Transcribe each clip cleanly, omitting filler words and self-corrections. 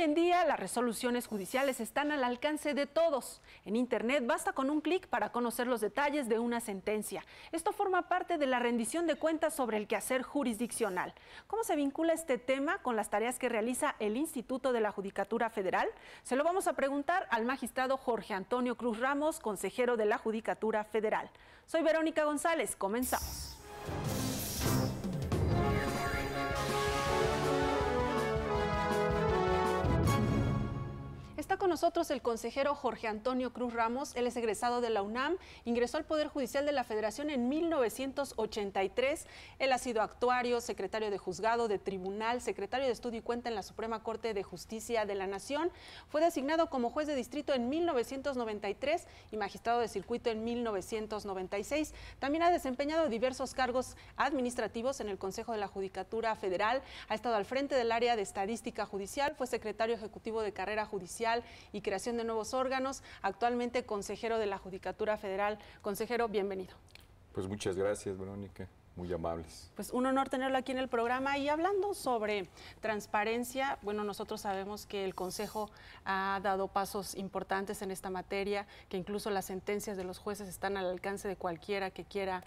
en día las resoluciones judiciales están al alcance de todos. En Internet basta con un clic para conocer los detalles de una sentencia. Esto forma parte de la rendición de cuentas sobre el quehacer jurisdiccional. ¿Cómo se vincula este tema con las tareas que realiza el Instituto de la Judicatura Federal? Se lo vamos a preguntar al magistrado Jorge Antonio Cruz Ramos, consejero de la Judicatura Federal. Soy Verónica González, comenzamos. Está con nosotros el consejero Jorge Antonio Cruz Ramos. Él es egresado de la UNAM, ingresó al Poder Judicial de la Federación en 1983. Él ha sido actuario, secretario de juzgado, de tribunal, secretario de estudio y cuenta en la Suprema Corte de Justicia de la Nación. Fue designado como juez de distrito en 1993 y magistrado de circuito en 1996. También ha desempeñado diversos cargos administrativos en el Consejo de la Judicatura Federal. Ha estado al frente del área de estadística judicial, fue secretario ejecutivo de carrera judicial y creación de nuevos órganos, actualmente consejero de la Judicatura Federal. Consejero, bienvenido. Pues muchas gracias, Verónica, muy amables. Pues un honor tenerlo aquí en el programa. Y hablando sobre transparencia, bueno, nosotros sabemos que el Consejo ha dado pasos importantes en esta materia, que incluso las sentencias de los jueces están al alcance de cualquiera que quiera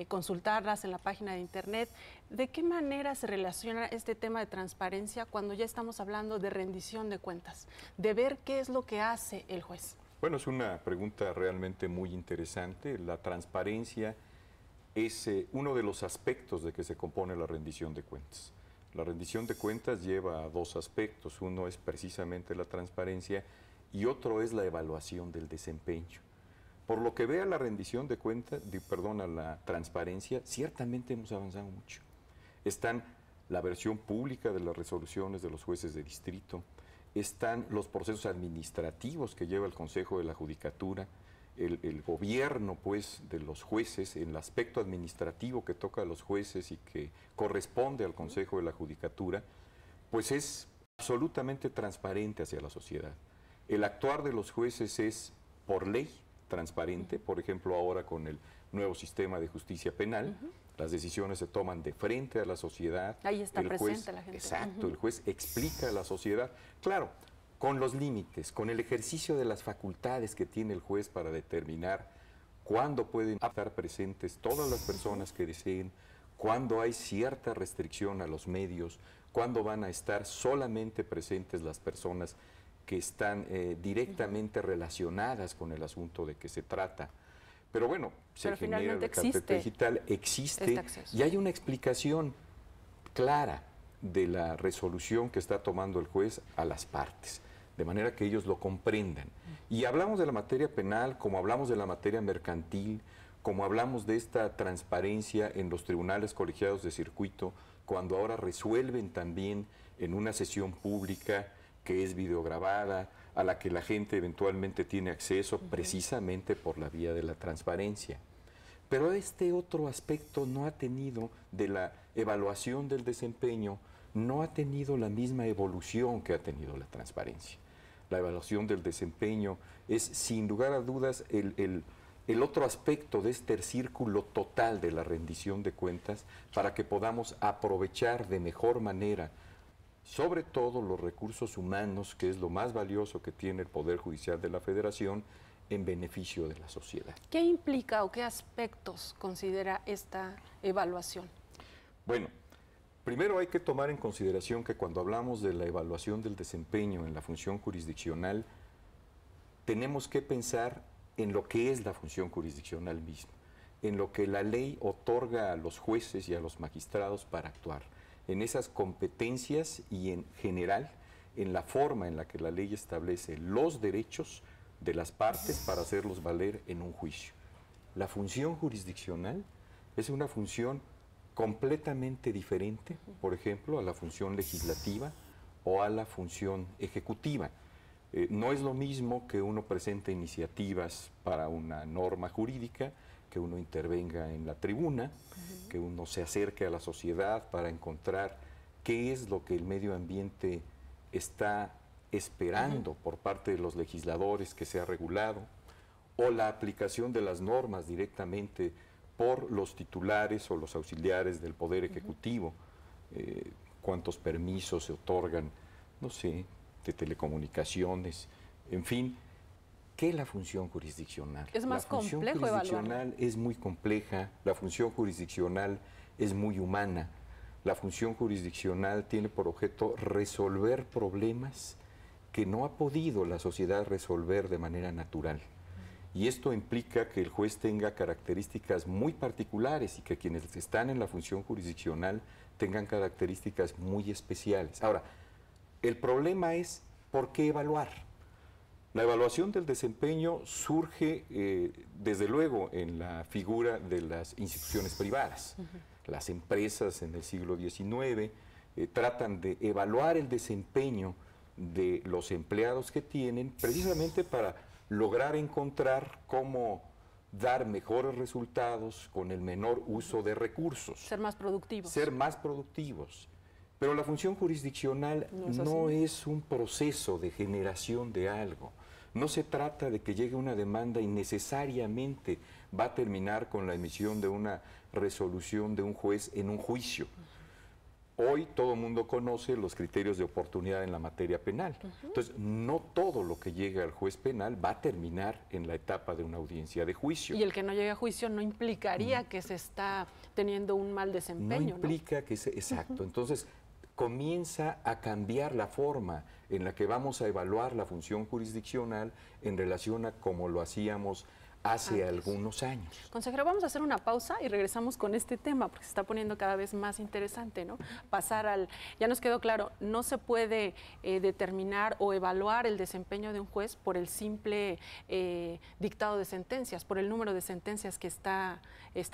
consultarlas en la página de Internet. ¿De qué manera se relaciona este tema de transparencia cuando ya estamos hablando de rendición de cuentas, de ver qué es lo que hace el juez? Bueno, es una pregunta realmente muy interesante. La transparencia es uno de los aspectos de que se compone la rendición de cuentas. La rendición de cuentas lleva a dos aspectos. Uno es precisamente la transparencia y otro es la evaluación del desempeño. Por lo que vea la rendición de cuentas, a la transparencia, ciertamente hemos avanzado mucho. Están la versión pública de las resoluciones de los jueces de distrito, están los procesos administrativos que lleva el Consejo de la Judicatura, el gobierno pues de los jueces, en el aspecto administrativo que toca a los jueces y que corresponde al Consejo de la Judicatura, pues es absolutamente transparente hacia la sociedad. El actuar de los jueces es por ley transparente, por ejemplo ahora con el nuevo sistema de justicia penal, las decisiones se toman de frente a la sociedad. Ahí está presente la gente. Exacto, el juez explica a la sociedad, claro, con los límites, con el ejercicio de las facultades que tiene el juez para determinar cuándo pueden estar presentes todas las personas que deseen, cuándo hay cierta restricción a los medios, cuándo van a estar solamente presentes las personas que están directamente relacionadas con el asunto de que se trata. Pero bueno, se genera la carpeta digital, existe y hay una explicación clara de la resolución que está tomando el juez a las partes, de manera que ellos lo comprendan. Y hablamos de la materia penal, como hablamos de la materia mercantil, como hablamos de esta transparencia en los tribunales colegiados de circuito, cuando ahora resuelven también en una sesión pública que es videograbada, a la que la gente eventualmente tiene acceso precisamente por la vía de la transparencia. Pero este otro aspecto no ha tenido, de la evaluación del desempeño, no ha tenido la misma evolución que ha tenido la transparencia. La evaluación del desempeño es, sin lugar a dudas, el otro aspecto de este círculo total de la rendición de cuentas para que podamos aprovechar de mejor manera, sobre todo los recursos humanos, que es lo más valioso que tiene el Poder Judicial de la Federación, en beneficio de la sociedad. ¿Qué implica o qué aspectos considera esta evaluación? Bueno, primero hay que tomar en consideración que cuando hablamos de la evaluación del desempeño en la función jurisdiccional, tenemos que pensar en lo que es la función jurisdiccional misma, en lo que la ley otorga a los jueces y a los magistrados para actuar, en esas competencias y en general en la forma en la que la ley establece los derechos de las partes para hacerlos valer en un juicio. La función jurisdiccional es una función completamente diferente, por ejemplo, a la función legislativa o a la función ejecutiva. No es lo mismo que uno presente iniciativas para una norma jurídica, que uno intervenga en la tribuna, que uno se acerque a la sociedad para encontrar qué es lo que el medio ambiente está esperando por parte de los legisladores que sea regulado, o la aplicación de las normas directamente por los titulares o los auxiliares del Poder Ejecutivo, cuántos permisos se otorgan, no sé, de telecomunicaciones, en fin. ¿Qué es la función jurisdiccional? Es más complejo evaluarla. La función jurisdiccional es muy compleja, la función jurisdiccional es muy humana. La función jurisdiccional tiene por objeto resolver problemas que no ha podido la sociedad resolver de manera natural. Y esto implica que el juez tenga características muy particulares y que quienes están en la función jurisdiccional tengan características muy especiales. Ahora, el problema es ¿por qué evaluar? La evaluación del desempeño surge, desde luego, en la figura de las instituciones privadas. Las empresas en el siglo XIX tratan de evaluar el desempeño de los empleados que tienen, precisamente para lograr encontrar cómo dar mejores resultados con el menor uso de recursos. Ser más productivos. Ser más productivos. Pero la función jurisdiccional no es un proceso de generación de algo. No se trata de que llegue una demanda y necesariamente va a terminar con la emisión de una resolución de un juez en un juicio. Hoy todo el mundo conoce los criterios de oportunidad en la materia penal. Entonces, no todo lo que llegue al juez penal va a terminar en la etapa de una audiencia de juicio. Y el que no llegue a juicio no implicaría que se está teniendo un mal desempeño, ¿no? Implica que se... Exacto. Entonces, comienza a cambiar la forma en la que vamos a evaluar la función jurisdiccional en relación a como lo hacíamos hace algunos años. Consejero, vamos a hacer una pausa y regresamos con este tema porque se está poniendo cada vez más interesante, ¿no? Pasar al... Ya nos quedó claro, no se puede determinar o evaluar el desempeño de un juez por el simple dictado de sentencias, por el número de sentencias que está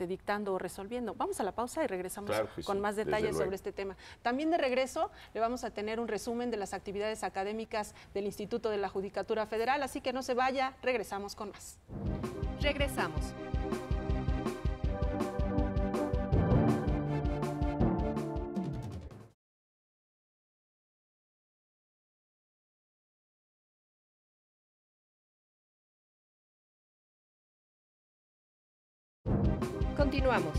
dictando o resolviendo. Vamos a la pausa y regresamos con más detalles sobre este tema. También de regreso le vamos a tener un resumen de las actividades académicas del Instituto de la Judicatura Federal, así que no se vaya, regresamos con más. Regresamos. Continuamos.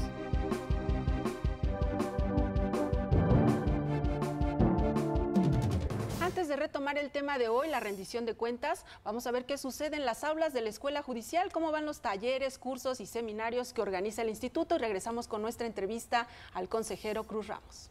Antes de retomar el tema de hoy, la rendición de cuentas, vamos a ver qué sucede en las aulas de la Escuela Judicial, cómo van los talleres, cursos y seminarios que organiza el instituto, y regresamos con nuestra entrevista al consejero Cruz Ramos.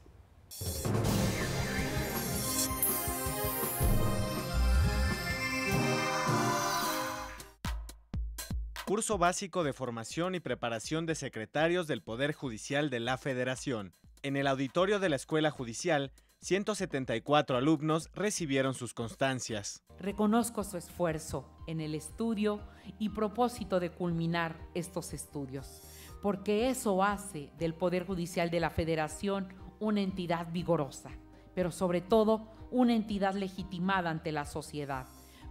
Curso básico de formación y preparación de secretarios del Poder Judicial de la Federación. En el auditorio de la Escuela Judicial, 174 alumnos recibieron sus constancias. Reconozco su esfuerzo en el estudio y propósito de culminar estos estudios, porque eso hace del Poder Judicial de la Federación una entidad vigorosa, pero sobre todo una entidad legitimada ante la sociedad,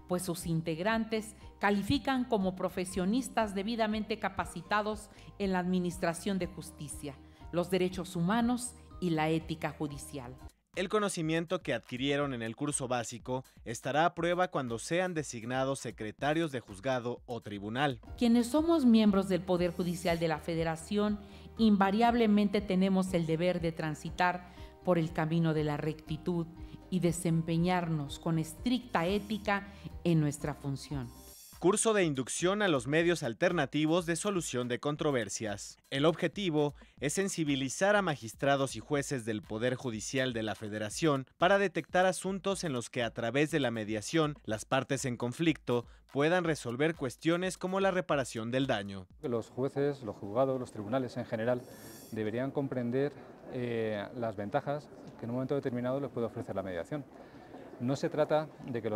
pues sus integrantes califican como profesionistas debidamente capacitados en la administración de justicia, los derechos humanos y la ética judicial. El conocimiento que adquirieron en el curso básico estará a prueba cuando sean designados secretarios de juzgado o tribunal. Quienes somos miembros del Poder Judicial de la Federación, invariablemente tenemos el deber de transitar por el camino de la rectitud y desempeñarnos con estricta ética en nuestra función. Curso de inducción a los medios alternativos de solución de controversias. El objetivo es sensibilizar a magistrados y jueces del Poder Judicial de la Federación para detectar asuntos en los que a través de la mediación las partes en conflicto puedan resolver cuestiones como la reparación del daño. Los jueces, los juzgados, los tribunales en general deberían comprender las ventajas que en un momento determinado les puede ofrecer la mediación. No se trata de que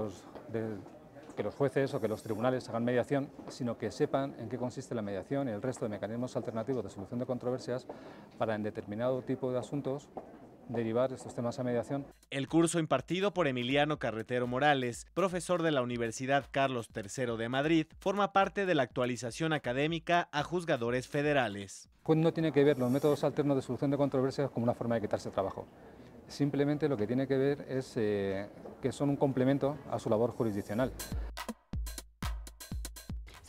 los jueces o que los tribunales hagan mediación, sino que sepan en qué consiste la mediación y el resto de mecanismos alternativos de solución de controversias para en determinado tipo de asuntos derivar estos temas a mediación. El curso impartido por Emiliano Carretero Morales, profesor de la Universidad Carlos III de Madrid, forma parte de la actualización académica a juzgadores federales. Pues no tiene que ver los métodos alternos de solución de controversias como una forma de quitarse trabajo. Simplemente lo que tiene que ver es que son un complemento a su labor jurisdiccional.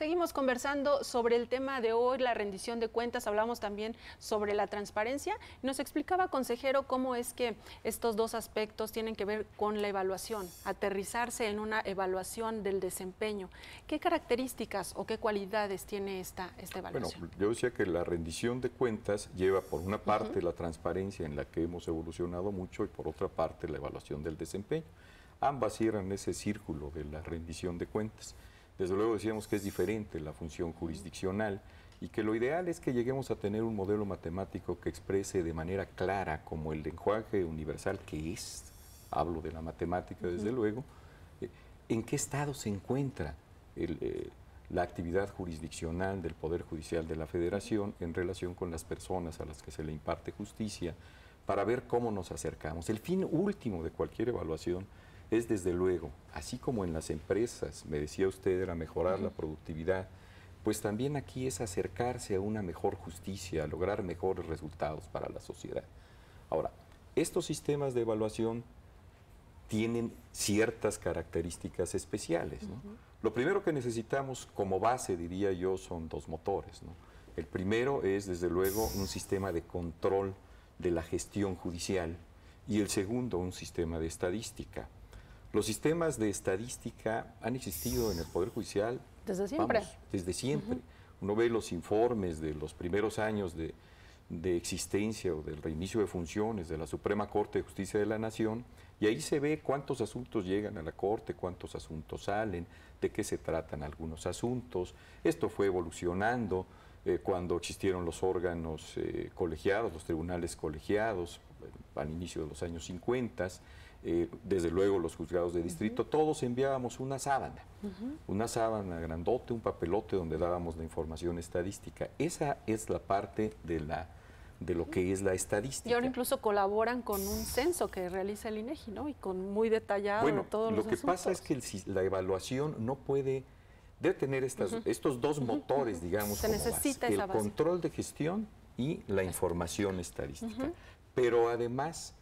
Seguimos conversando sobre el tema de hoy, la rendición de cuentas. Hablamos también sobre la transparencia. Nos explicaba, consejero, cómo es que estos dos aspectos tienen que ver con la evaluación, aterrizarse en una evaluación del desempeño. ¿Qué características o qué cualidades tiene esta evaluación? Bueno, yo decía que la rendición de cuentas lleva por una parte la transparencia en la que hemos evolucionado mucho y por otra parte la evaluación del desempeño. Ambas cierran ese círculo de la rendición de cuentas. Desde luego decíamos que es diferente la función jurisdiccional y que lo ideal es que lleguemos a tener un modelo matemático que exprese de manera clara, como el lenguaje universal que es, hablo de la matemática desde luego, en qué estado se encuentra la actividad jurisdiccional del Poder Judicial de la Federación en relación con las personas a las que se le imparte justicia, para ver cómo nos acercamos. El fin último de cualquier evaluación es, desde luego, así como en las empresas, me decía usted, era mejorar la productividad, pues también aquí es acercarse a una mejor justicia, a lograr mejores resultados para la sociedad. Ahora, estos sistemas de evaluación tienen ciertas características especiales, ¿no? Lo primero que necesitamos como base, diría yo, son dos motores, ¿no? El primero es, desde luego, un sistema de control de la gestión judicial y el segundo, un sistema de estadística. Los sistemas de estadística han existido en el Poder Judicial desde siempre. Desde siempre. Uno ve los informes de los primeros años de existencia o del reinicio de funciones de la Suprema Corte de Justicia de la Nación y ahí se ve cuántos asuntos llegan a la Corte, cuántos asuntos salen, de qué se tratan algunos asuntos. Esto fue evolucionando cuando existieron los órganos colegiados, los tribunales colegiados, al inicio de los años 50, desde luego los juzgados de distrito, todos enviábamos una sábana grandote, un papelote donde dábamos la información estadística. Esa es la parte de lo que es la estadística. Y ahora incluso colaboran con un censo que realiza el INEGI, ¿no? Y con muy detallado de todos los asuntos. Lo que pasa es que la evaluación no puede... Debe tener estos dos motores, digamos, se necesita el esa base. Control de gestión y la información estadística. Pero además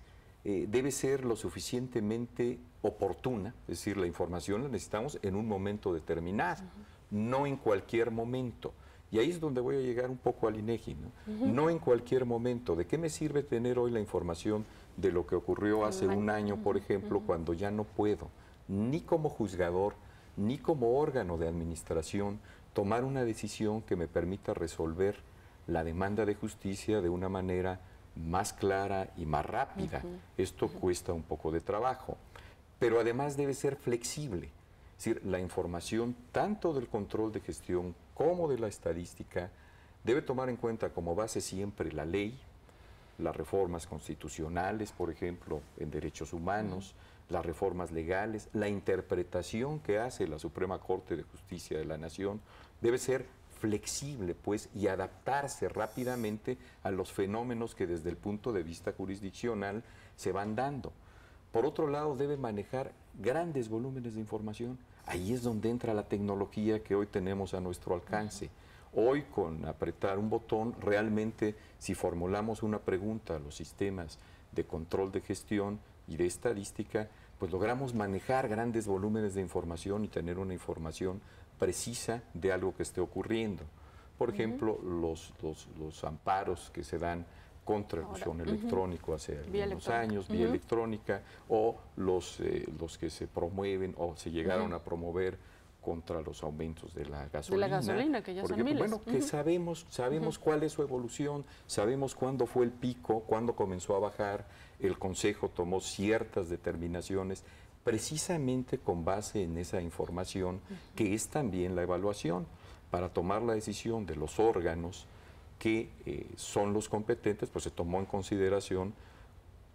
debe ser lo suficientemente oportuna, es decir, la información la necesitamos en un momento determinado, no en cualquier momento. Y ahí es donde voy a llegar un poco al INEGI, ¿no? No en cualquier momento. ¿De qué me sirve tener hoy la información de lo que ocurrió hace un año, por ejemplo, cuando ya no puedo, ni como juzgador, ni como órgano de administración, tomar una decisión que me permita resolver la demanda de justicia de una manera más clara y más rápida? Esto cuesta un poco de trabajo, pero además debe ser flexible. Es decir, la información tanto del control de gestión como de la estadística debe tomar en cuenta como base siempre la ley, las reformas constitucionales, por ejemplo, en derechos humanos, las reformas legales, la interpretación que hace la Suprema Corte de Justicia de la Nación, debe ser flexible, pues, y adaptarse rápidamente a los fenómenos que desde el punto de vista jurisdiccional se van dando. Por otro lado, debe manejar grandes volúmenes de información. Ahí es donde entra la tecnología que hoy tenemos a nuestro alcance. Hoy, con apretar un botón, realmente, si formulamos una pregunta a los sistemas de control de gestión y de estadística, pues logramos manejar grandes volúmenes de información y tener una información precisa de algo que esté ocurriendo. Por ejemplo, los amparos que se dan contra el buzón electrónico hace algunos años, vía electrónica, o los que se promueven o se llegaron a promover contra los aumentos de la gasolina. De la gasolina, que ya son miles. Bueno, que sabemos cuál es su evolución, sabemos cuándo fue el pico, cuándo comenzó a bajar, el Consejo tomó ciertas determinaciones, precisamente con base en esa información, que es también la evaluación, para tomar la decisión de los órganos que son los competentes, pues se tomó en consideración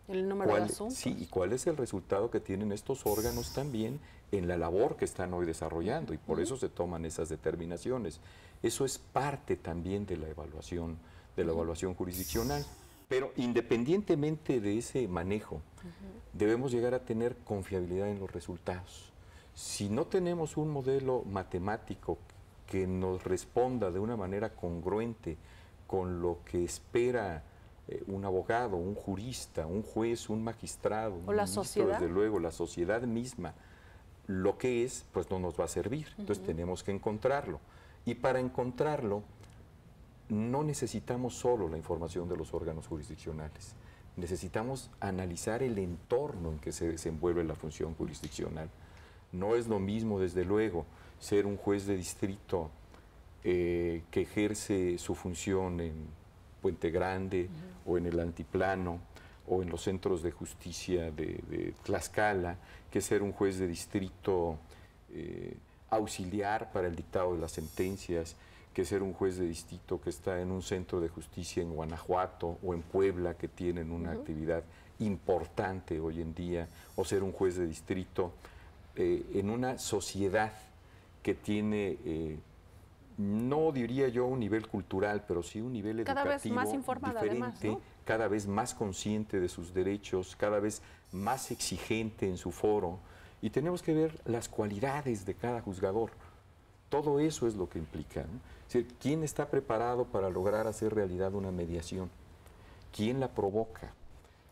el número de asuntos. Sí, y cuál es el resultado que tienen estos órganos también en la labor que están hoy desarrollando, y por eso se toman esas determinaciones. Eso es parte también de la evaluación jurisdiccional. Pero independientemente de ese manejo, debemos llegar a tener confiabilidad en los resultados. Si no tenemos un modelo matemático que nos responda de una manera congruente con lo que espera un abogado, un jurista, un juez, un magistrado, un ministro, desde luego, la sociedad misma, lo que es, pues no nos va a servir. Entonces tenemos que encontrarlo. Y para encontrarlo, no necesitamos solo la información de los órganos jurisdiccionales, necesitamos analizar el entorno en que se desenvuelve la función jurisdiccional. No es lo mismo, desde luego, ser un juez de distrito que ejerce su función en Puente Grande o en el Altiplano o en los centros de justicia de Tlaxcala, que ser un juez de distrito auxiliar para el dictado de las sentencias, que ser un juez de distrito que está en un centro de justicia en Guanajuato o en Puebla, que tienen una actividad importante hoy en día, o ser un juez de distrito en una sociedad que tiene, no diría yo un nivel cultural, pero sí un nivel cada educativo vez más informada, diferente, además, ¿no? cada vez más consciente de sus derechos, cada vez más exigente en su foro, y tenemos que ver las cualidades de cada juzgador. Todo eso es lo que implica, ¿no? Es decir, ¿quién está preparado para lograr hacer realidad una mediación? ¿Quién la provoca?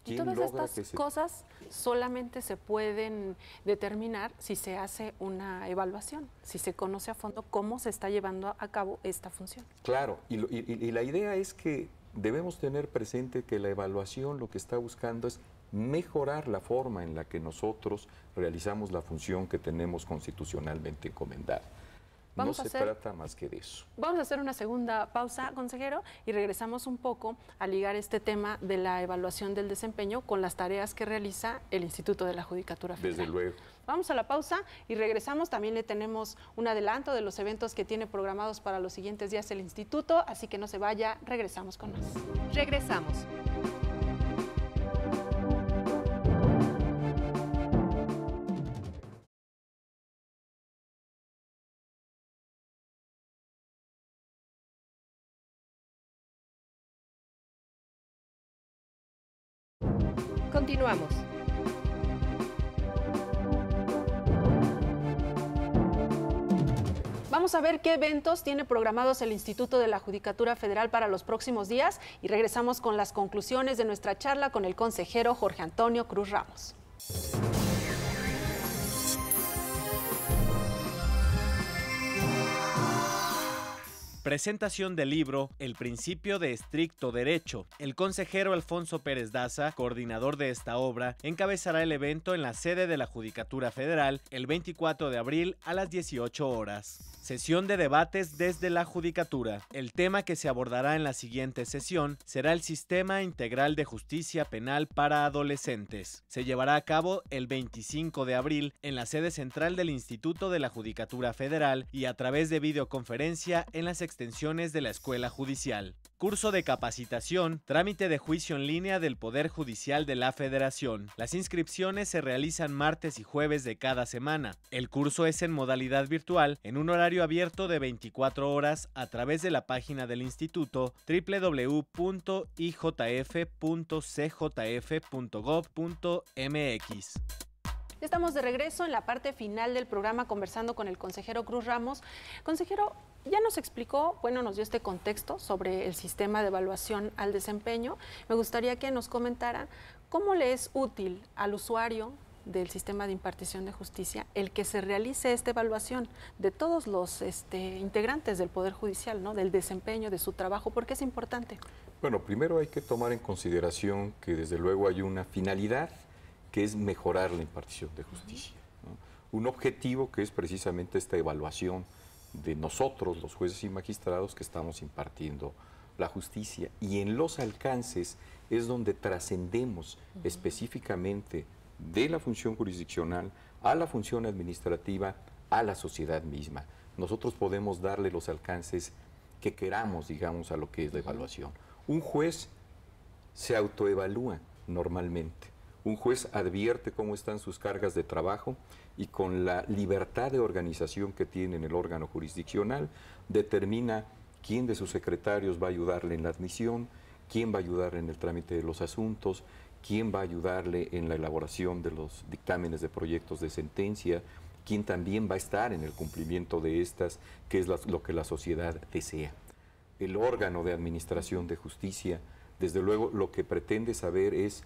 Y todas estas cosas solamente se pueden determinar si se hace una evaluación, si se conoce a fondo cómo se está llevando a cabo esta función. Claro, y la idea es que debemos tener presente que la evaluación lo que está buscando es mejorar la forma en la que nosotros realizamos la función que tenemos constitucionalmente encomendada. No se trata más que de eso. Vamos a hacer una segunda pausa, consejero, y regresamos un poco a ligar este tema de la evaluación del desempeño con las tareas que realiza el Instituto de la Judicatura Federal. Desde luego. Vamos a la pausa y regresamos. También le tenemos un adelanto de los eventos que tiene programados para los siguientes días el Instituto, así que no se vaya, regresamos con más. Regresamos. Continuamos. Vamos a ver qué eventos tiene programados el Instituto de la Judicatura Federal para los próximos días y regresamos con las conclusiones de nuestra charla con el consejero Jorge Antonio Cruz Ramos. Presentación del libro El principio de estricto derecho. El consejero Alfonso Pérez Daza, coordinador de esta obra, encabezará el evento en la sede de la Judicatura Federal el 24 de abril a las 18 horas. Sesión de debates desde la Judicatura. El tema que se abordará en la siguiente sesión será el Sistema Integral de Justicia Penal para Adolescentes. Se llevará a cabo el 25 de abril en la sede central del Instituto de la Judicatura Federal y a través de videoconferencia en las extensiones de la Escuela Judicial. Curso de capacitación, trámite de juicio en línea del Poder Judicial de la Federación. Las inscripciones se realizan martes y jueves de cada semana. El curso es en modalidad virtual, en un horario abierto de 24 horas a través de la página del instituto www.ijf.cjf.gov.mx. Estamos de regreso en la parte final del programa conversando con el consejero Cruz Ramos. Consejero, ya nos explicó, nos dio este contexto sobre el sistema de evaluación al desempeño. Me gustaría que nos comentara cómo le es útil al usuario del sistema de impartición de justicia el que se realice esta evaluación de todos los integrantes del Poder Judicial, ¿no? Del desempeño, de su trabajo, ¿por qué es importante? Bueno, primero hay que tomar en consideración que desde luego hay una finalidad que es mejorar la impartición de justicia, ¿no? Un objetivo que es precisamente esta evaluación de nosotros, los jueces y magistrados que estamos impartiendo la justicia. Y en los alcances es donde trascendemos específicamente de la función jurisdiccional a la función administrativa, a la sociedad misma. Nosotros podemos darle los alcances que queramos, digamos, a lo que es la evaluación. Un juez se autoevalúa normalmente. Un juez advierte cómo están sus cargas de trabajo y con la libertad de organización que tiene en el órgano jurisdiccional determina quién de sus secretarios va a ayudarle en la admisión, quién va a ayudar en el trámite de los asuntos, quién va a ayudarle en la elaboración de los dictámenes de proyectos de sentencia, quién también va a estar en el cumplimiento de estas, que es lo que la sociedad desea. El órgano de administración de justicia, desde luego, lo que pretende saber es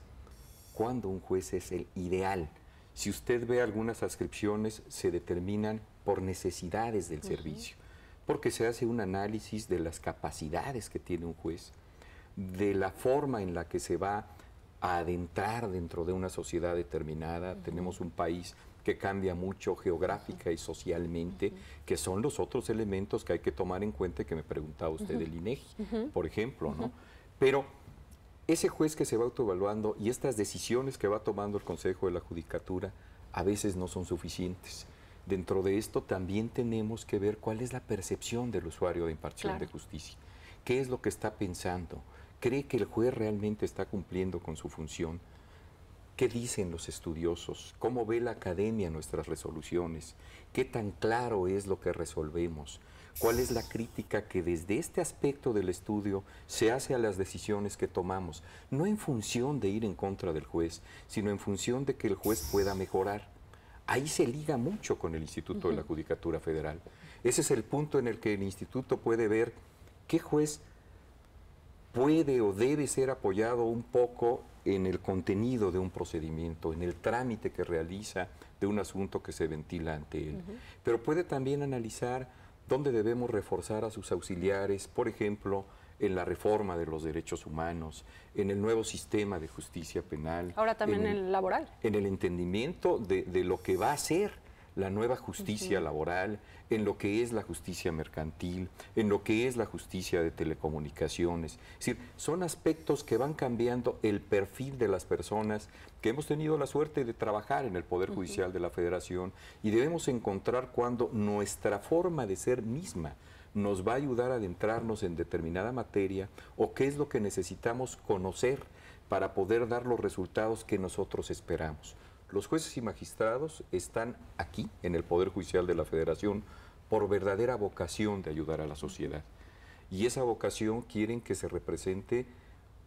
cuándo un juez es el ideal. Si usted ve algunas adscripciones, se determinan por necesidades del servicio. porque se hace un análisis de las capacidades que tiene un juez, de la forma en la que se va a adentrar dentro de una sociedad determinada. Tenemos un país que cambia mucho geográfica y socialmente, que son los otros elementos que hay que tomar en cuenta, que me preguntaba usted del INEGI, por ejemplo, ¿no? Pero ese juez que se va autoevaluando y estas decisiones que va tomando el Consejo de la Judicatura a veces no son suficientes. Dentro de esto también tenemos que ver cuál es la percepción del usuario de impartición de justicia. ¿Qué es lo que está pensando? ¿Cree que el juez realmente está cumpliendo con su función? ¿Qué dicen los estudiosos? ¿Cómo ve la academia nuestras resoluciones? ¿Qué tan claro es lo que resolvemos? ¿Cuál es la crítica que desde este aspecto del estudio se hace a las decisiones que tomamos? No en función de ir en contra del juez, sino en función de que el juez pueda mejorar. Ahí se liga mucho con el Instituto de la Judicatura Federal. Ese es el punto en el que el instituto puede ver qué juez puede o debe ser apoyado un poco en el contenido de un procedimiento, en el trámite que realiza de un asunto que se ventila ante él. Pero puede también analizar dónde debemos reforzar a sus auxiliares, por ejemplo, en la reforma de los derechos humanos, en el nuevo sistema de justicia penal. Ahora también en el laboral. En el entendimiento de lo que va a ser la nueva justicia laboral, en lo que es la justicia mercantil, en lo que es la justicia de telecomunicaciones. Es decir, son aspectos que van cambiando el perfil de las personas que hemos tenido la suerte de trabajar en el Poder Judicial de la Federación, y debemos encontrar cuando nuestra forma de ser misma nos va a ayudar a adentrarnos en determinada materia, o qué es lo que necesitamos conocer para poder dar los resultados que nosotros esperamos. Los jueces y magistrados están aquí, en el Poder Judicial de la Federación, por verdadera vocación de ayudar a la sociedad. Y esa vocación quieren que se represente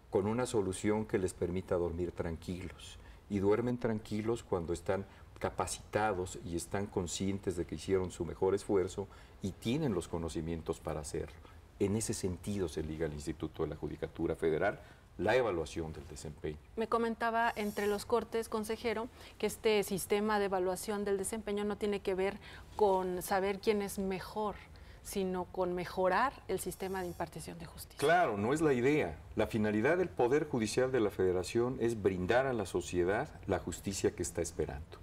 con una solución que les permita dormir tranquilos. Y duermen tranquilos cuando están capacitados y están conscientes de que hicieron su mejor esfuerzo y tienen los conocimientos para hacerlo. En ese sentido se liga el Instituto de la Judicatura Federal la evaluación del desempeño. Me comentaba entre los cortes, consejero, que este sistema de evaluación del desempeño no tiene que ver con saber quién es mejor, sino con mejorar el sistema de impartición de justicia. Claro, no es la idea. La finalidad del Poder Judicial de la Federación es brindar a la sociedad la justicia que está esperando.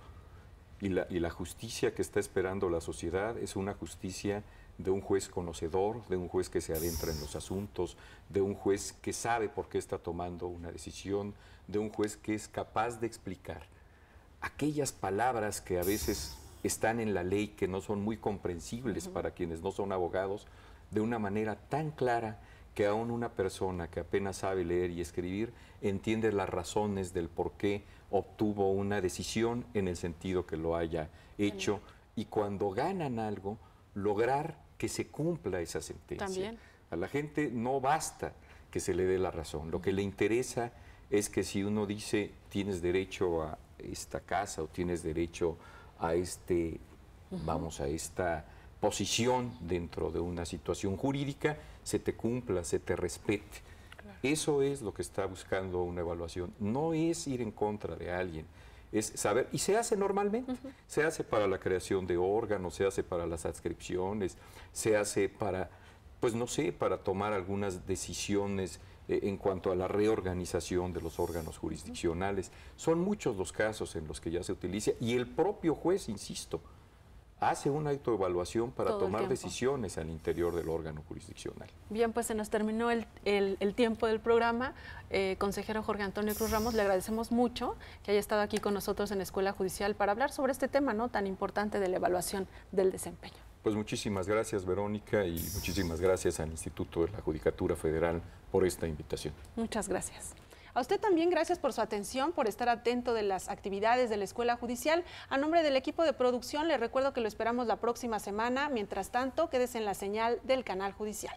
Y la justicia que está esperando la sociedad es una justicia de un juez conocedor, de un juez que se adentra en los asuntos, de un juez que sabe por qué está tomando una decisión, de un juez que es capaz de explicar aquellas palabras que a veces están en la ley, que no son muy comprensibles para quienes no son abogados, de una manera tan clara que aún una persona que apenas sabe leer y escribir entiende las razones del por qué obtuvo una decisión en el sentido que lo haya hecho, y cuando ganan algo, lograr que se cumpla esa sentencia. También. A la gente no basta que se le dé la razón, lo que le interesa es que si uno dice tienes derecho a esta casa o tienes derecho a vamos, a esta posición dentro de una situación jurídica, se te cumpla, se te respete. Claro. Eso es lo que está buscando una evaluación, no es ir en contra de alguien, es saber, y se hace normalmente, se hace para la creación de órganos, se hace para las adscripciones, se hace para, pues no sé, para tomar algunas decisiones en cuanto a la reorganización de los órganos jurisdiccionales. Son muchos los casos en los que ya se utiliza, y el propio juez, insisto, hace una autoevaluación para tomar decisiones al interior del órgano jurisdiccional. Bien, pues se nos terminó el tiempo del programa. Consejero Jorge Antonio Cruz Ramos, le agradecemos mucho que haya estado aquí con nosotros en la Escuela Judicial para hablar sobre este tema, ¿no?, tan importante de la evaluación del desempeño. Pues muchísimas gracias, Verónica, y muchísimas gracias al Instituto de la Judicatura Federal por esta invitación. Muchas gracias. A usted también gracias por su atención, por estar atento de las actividades de la Escuela Judicial. A nombre del equipo de producción, le recuerdo que lo esperamos la próxima semana. Mientras tanto, quédese en la señal del canal judicial.